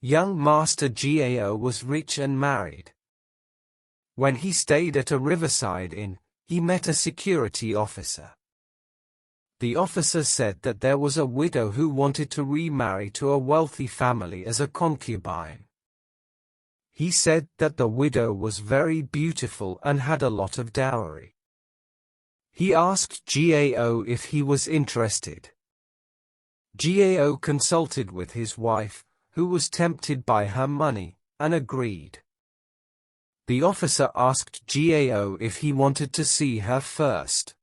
Young Master Gao was rich and married. When he stayed at a riverside inn, he met a security officer. The officer said that there was a widow who wanted to remarry to a wealthy family as a concubine. He said that the widow was very beautiful and had a lot of dowry. He asked Gao if he was interested. Gao consulted with his wife, who was tempted by her money, and agreed. The officer asked Gao if he wanted to see her first.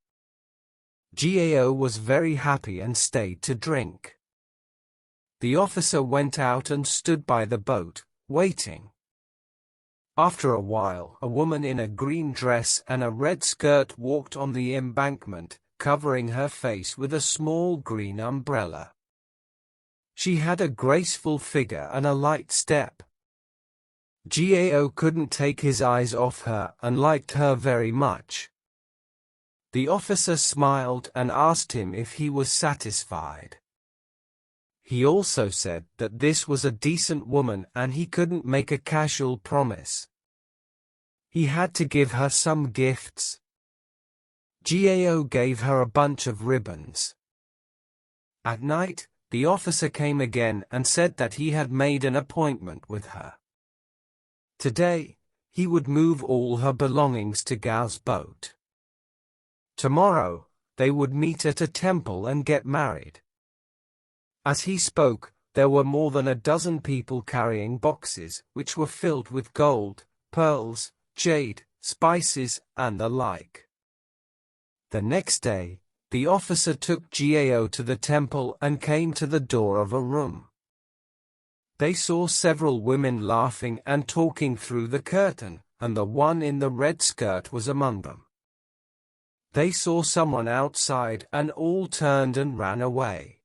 Gao was very happy and stayed to drink. The officer went out and stood by the boat, waiting. After a while, a woman in a green dress and a red skirt walked on the embankment, covering her face with a small green umbrella. She had a graceful figure and a light step. Gao couldn't take his eyes off her and liked her very much. The officer smiled and asked him if he was satisfied. He also said that this was a decent woman and he couldn't make a casual promise. He had to give her some gifts. Gao gave her a bunch of ribbons. At night, the officer came again and said that he had made an appointment with her. Today, he would move all her belongings to Gao's boat. Tomorrow, they would meet at a temple and get married. As he spoke, there were more than a dozen people carrying boxes, which were filled with gold, pearls, jade, spices, and the like. The next day, the officer took Gao to the temple and came to the door of a room. They saw several women laughing and talking through the curtain, and the one in the red skirt was among them. They saw someone outside and all turned and ran away.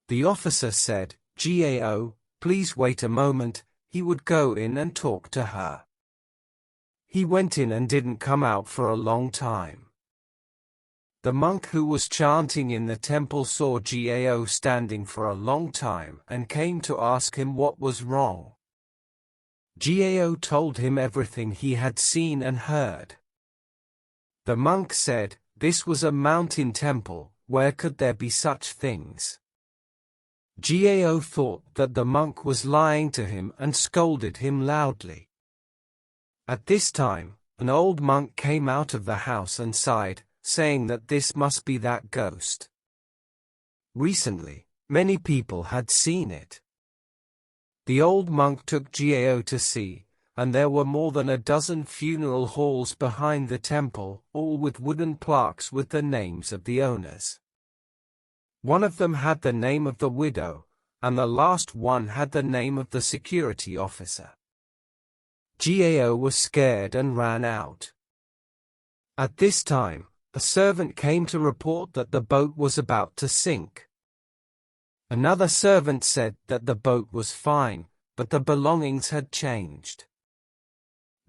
The officer said, "Gao, please wait a moment," he would go in and talk to her. He went in and didn't come out for a long time. The monk who was chanting in the temple saw Gao standing for a long time and came to ask him what was wrong. Gao told him everything he had seen and heard. The monk said, this was a mountain temple, where could there be such things? Gao thought that the monk was lying to him and scolded him loudly. At this time, an old monk came out of the house and sighed, saying that this must be that ghost. Recently, many people had seen it. The old monk took Gao to see, and there were more than a dozen funeral halls behind the temple, all with wooden plaques with the names of the owners. One of them had the name of the widow, and the last one had the name of the security officer. Gao was scared and ran out. At this time, a servant came to report that the boat was about to sink. Another servant said that the boat was fine, but the belongings had changed.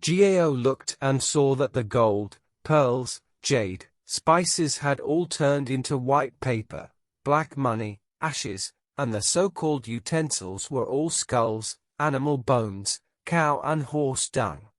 Gao looked and saw that the gold, pearls, jade, spices had all turned into white paper, black money, ashes, and the so-called utensils were all skulls, animal bones, cow and horse dung.